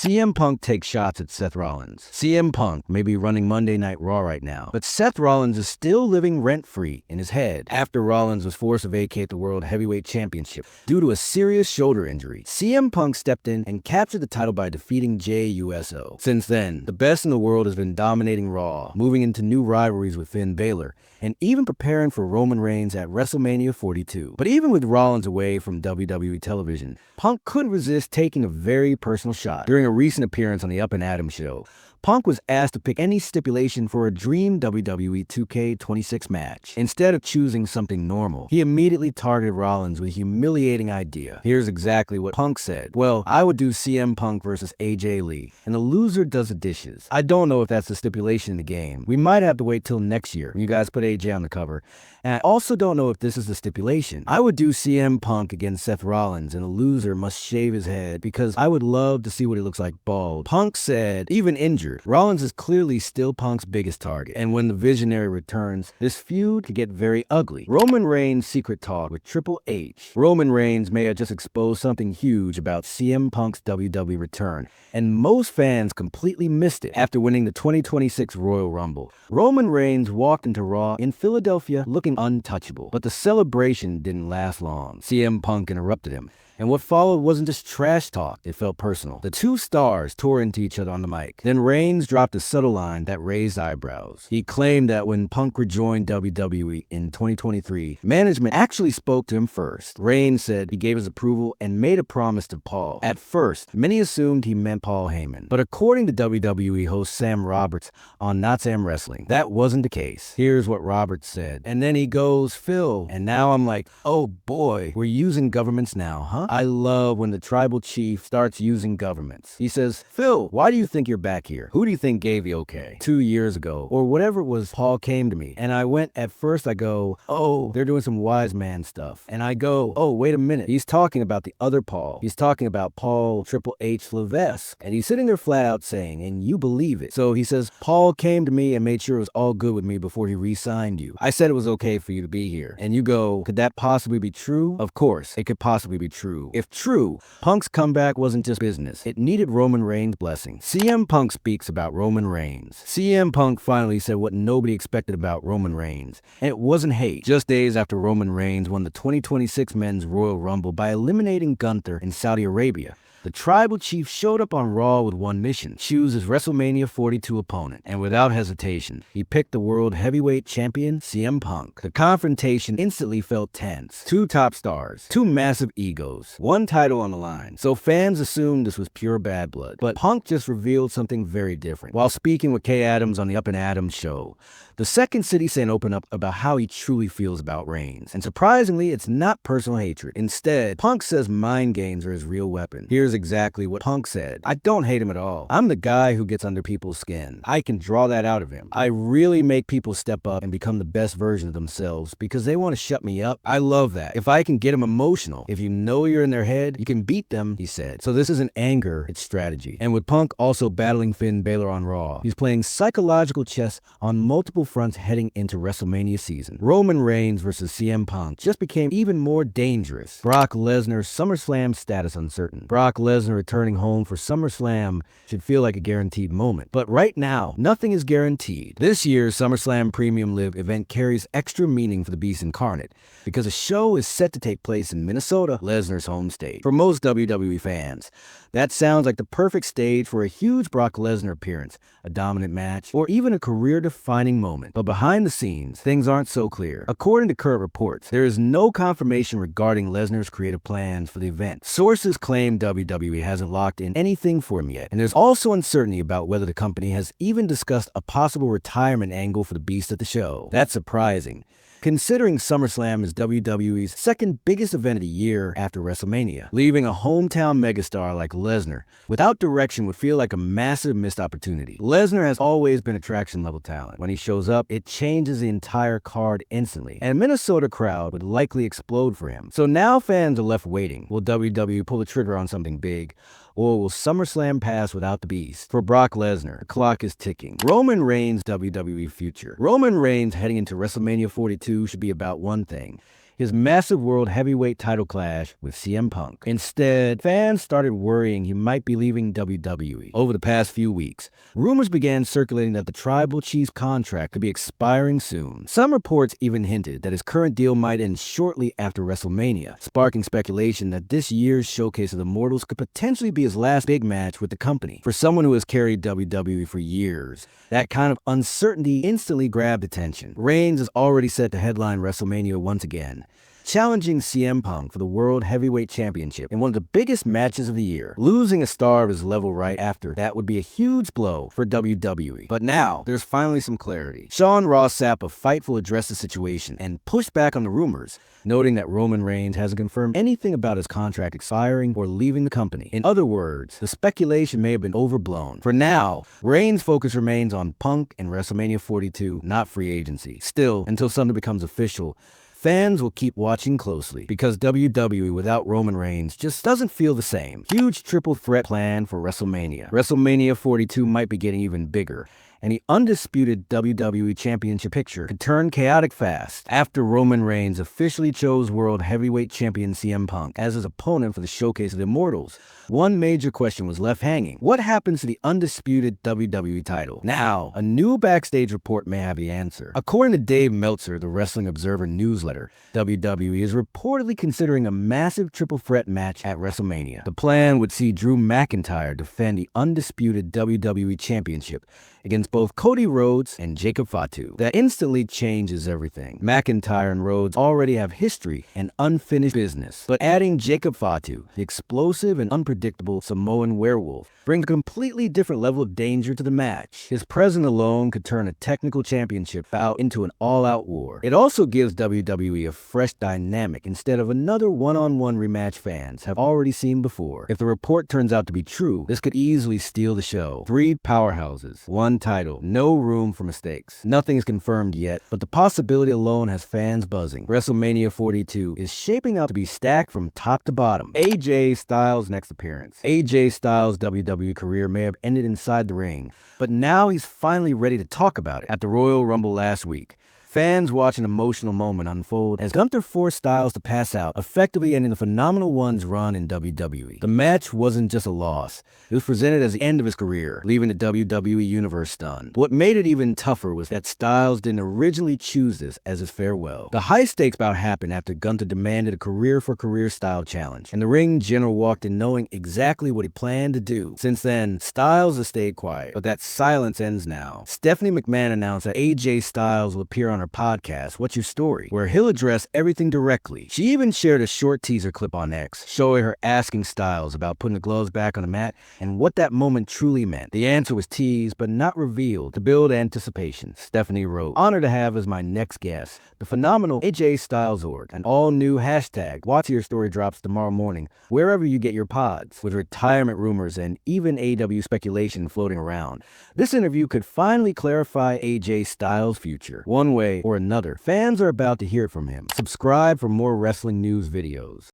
CM Punk takes shots at Seth Rollins. CM Punk may be running Monday Night Raw right now, but Seth Rollins is still living rent-free in his head after Rollins was forced to vacate the World Heavyweight Championship due to a serious shoulder injury. CM Punk stepped in and captured the title by defeating Jey Uso. Since then, the best in the world has been dominating Raw, moving into new rivalries with Finn Balor, and even preparing for Roman Reigns at WrestleMania 42. But even with Rollins away from WWE television, Punk couldn't resist taking a very personal shot. During a recent appearance on the Up and Adams show, Punk was asked to pick any stipulation for a dream WWE 2K26 match. Instead of choosing something normal, he immediately targeted Rollins with a humiliating idea. Here's exactly what Punk said. Well, I would do CM Punk versus AJ Lee, and the loser does the dishes. I don't know if that's the stipulation in the game. We might have to wait till next year when you guys put AJ on the cover. And I also don't know if this is the stipulation. I would do CM Punk against Seth Rollins, and the loser must shave his head because I would love to see what he looks like bald. Punk said, even injured, Rollins is clearly still Punk's biggest target, and when the Visionary returns, this feud could get very ugly. Roman Reigns' secret talk with Triple H. Roman Reigns may have just exposed something huge about CM Punk's WWE return, and most fans completely missed it after winning the 2026 Royal Rumble. Roman Reigns walked into Raw in Philadelphia looking untouchable, but the celebration didn't last long. CM Punk interrupted him, and what followed wasn't just trash talk, it felt personal. The two stars tore into each other on the mic. Then Reigns dropped a subtle line that raised eyebrows. He claimed that when Punk rejoined WWE in 2023, management actually spoke to him first. Reigns said he gave his approval and made a promise to Paul. At first, many assumed he meant Paul Heyman, but according to WWE host Sam Roberts on Not Sam Wrestling, that wasn't the case. Here's what Roberts said. And then he goes, Phil, and now I'm like, oh boy, we're using governments now, huh? I love when the tribal chief starts using governments. He says, Phil, why do you think you're back here? Who do you think gave you okay? 2 years ago, or whatever it was, Paul came to me, and I went, at first I go, oh, they're doing some wise man stuff. And I go, oh, wait a minute. He's talking about the other Paul. He's talking about Paul Triple H Levesque. And he's sitting there flat out saying, and you believe it. So he says, Paul came to me and made sure it was all good with me before he re-signed you. I said it was okay for you to be here. And you go, could that possibly be true? Of course, it could possibly be true. If true, Punk's comeback wasn't just business. It needed Roman Reigns' blessing. CM Punk speaks about Roman Reigns. CM Punk finally said what nobody expected about Roman Reigns. And it wasn't hate. Just days after Roman Reigns won the 2026 Men's Royal Rumble by eliminating Gunther in Saudi Arabia, the tribal chief showed up on Raw with one mission: choose his WrestleMania 42 opponent. And without hesitation, he picked the World Heavyweight Champion, CM Punk. The confrontation instantly felt tense. Two top stars, two massive egos, one title on the line. So fans assumed this was pure bad blood. But Punk just revealed something very different. While speaking with Kay Adams on the Up and Adams show, the Second City Saint opened up about how he truly feels about Reigns. And surprisingly, it's not personal hatred. Instead, Punk says mind games are his real weapon. Here's exactly what Punk said. I don't hate him at all. I'm the guy who gets under people's skin. I can draw that out of him. I really make people step up and become the best version of themselves because they want to shut me up. I love that. If I can get them emotional, if you know you're in their head, you can beat them, he said. So this isn't anger, it's strategy. And with Punk also battling Finn Balor on Raw, he's playing psychological chess on multiple fronts heading into WrestleMania season. Roman Reigns versus CM Punk just became even more dangerous. Brock Lesnar's SummerSlam status uncertain. Brock Lesnar returning home for SummerSlam should feel like a guaranteed moment. But right now, nothing is guaranteed. This year's SummerSlam Premium Live event carries extra meaning for the Beast Incarnate because the show is set to take place in Minnesota, Lesnar's home state. For most WWE fans, that sounds like the perfect stage for a huge Brock Lesnar appearance, a dominant match, or even a career-defining moment. But behind the scenes, things aren't so clear. According to current reports, there is no confirmation regarding Lesnar's creative plans for the event. Sources claim WWE hasn't locked in anything for him yet, and there's also uncertainty about whether the company has even discussed a possible retirement angle for the Beast at the show. That's surprising, considering SummerSlam is WWE's second biggest event of the year after WrestleMania. Leaving a hometown megastar like Lesnar without direction would feel like a massive missed opportunity. Lesnar has always been attraction-level talent. When he shows up, it changes the entire card instantly, and a Minnesota crowd would likely explode for him. So now fans are left waiting. Will WWE pull the trigger on something big? Or will SummerSlam pass without the Beast? For Brock Lesnar, the clock is ticking. Roman Reigns' WWE future. Roman Reigns heading into WrestleMania 42 should be about one thing: his massive world heavyweight title clash with CM Punk. Instead, fans started worrying he might be leaving WWE. Over the past few weeks, rumors began circulating that the Tribal Chief's contract could be expiring soon. Some reports even hinted that his current deal might end shortly after WrestleMania, sparking speculation that this year's Showcase of the Immortals could potentially be his last big match with the company. For someone who has carried WWE for years, that kind of uncertainty instantly grabbed attention. Reigns is already set to headline WrestleMania once again, challenging CM Punk for the World Heavyweight Championship in one of the biggest matches of the year. Losing a star of his level right after that would be a huge blow for WWE. But now, there's finally some clarity. Sean Ross Sapp of Fightful addressed the situation and pushed back on the rumors, noting that Roman Reigns hasn't confirmed anything about his contract expiring or leaving the company. In other words, the speculation may have been overblown. For now, Reigns' focus remains on Punk and WrestleMania 42, not free agency. Still, until something becomes official, fans will keep watching closely because WWE without Roman Reigns just doesn't feel the same. Huge triple threat plan for WrestleMania. WrestleMania 42 might be getting even bigger, and the undisputed WWE Championship picture could turn chaotic fast after Roman Reigns officially chose World Heavyweight Champion CM Punk as his opponent for the Showcase of the Immortals. One major question was left hanging. What happens to the undisputed WWE title? Now, a new backstage report may have the answer. According to Dave Meltzer, the Wrestling Observer newsletter, WWE is reportedly considering a massive triple threat match at WrestleMania. The plan would see Drew McIntyre defend the undisputed WWE Championship against both Cody Rhodes and Jacob Fatu. That instantly changes everything. McIntyre and Rhodes already have history and unfinished business, but adding Jacob Fatu, the explosive and unpredictable Samoan werewolf, brings a completely different level of danger to the match. His presence alone could turn a technical championship bout into an all-out war. It also gives WWE a fresh dynamic instead of another one-on-one rematch fans have already seen before. If the report turns out to be true, this could easily steal the show. 3 powerhouses, 1 title, no room for mistakes. Nothing is confirmed yet, but the possibility alone has fans buzzing. WrestleMania 42 is shaping up to be stacked from top to bottom. AJ Styles' next appearance. AJ Styles' WWE career may have ended inside the ring, but now he's finally ready to talk about it. At the Royal Rumble last week, fans watch an emotional moment unfold as Gunther forced Styles to pass out, effectively ending the Phenomenal One's run in WWE. The match wasn't just a loss. It was presented as the end of his career, leaving the WWE Universe stunned. What made it even tougher was that Styles didn't originally choose this as his farewell. The high-stakes bout happened after Gunther demanded a career-for-career style challenge, and the ring general walked in knowing exactly what he planned to do. Since then, Styles has stayed quiet, but that silence ends now. Stephanie McMahon announced that AJ Styles will appear on her podcast, What's Your Story?, where he'll address everything directly. She even shared a short teaser clip on X, showing her asking Styles about putting the gloves back on the mat and what that moment truly meant. The answer was teased, but not revealed, to build anticipation. Stephanie wrote, "Honored to have as my next guest, the phenomenal AJ Styles Org." An all-new hashtag, What's Your Story, drops tomorrow morning, wherever you get your pods, with retirement rumors and even AEW speculation floating around. This interview could finally clarify AJ Styles' future. One way or another, fans are about to hear from him. Subscribe for more wrestling news videos.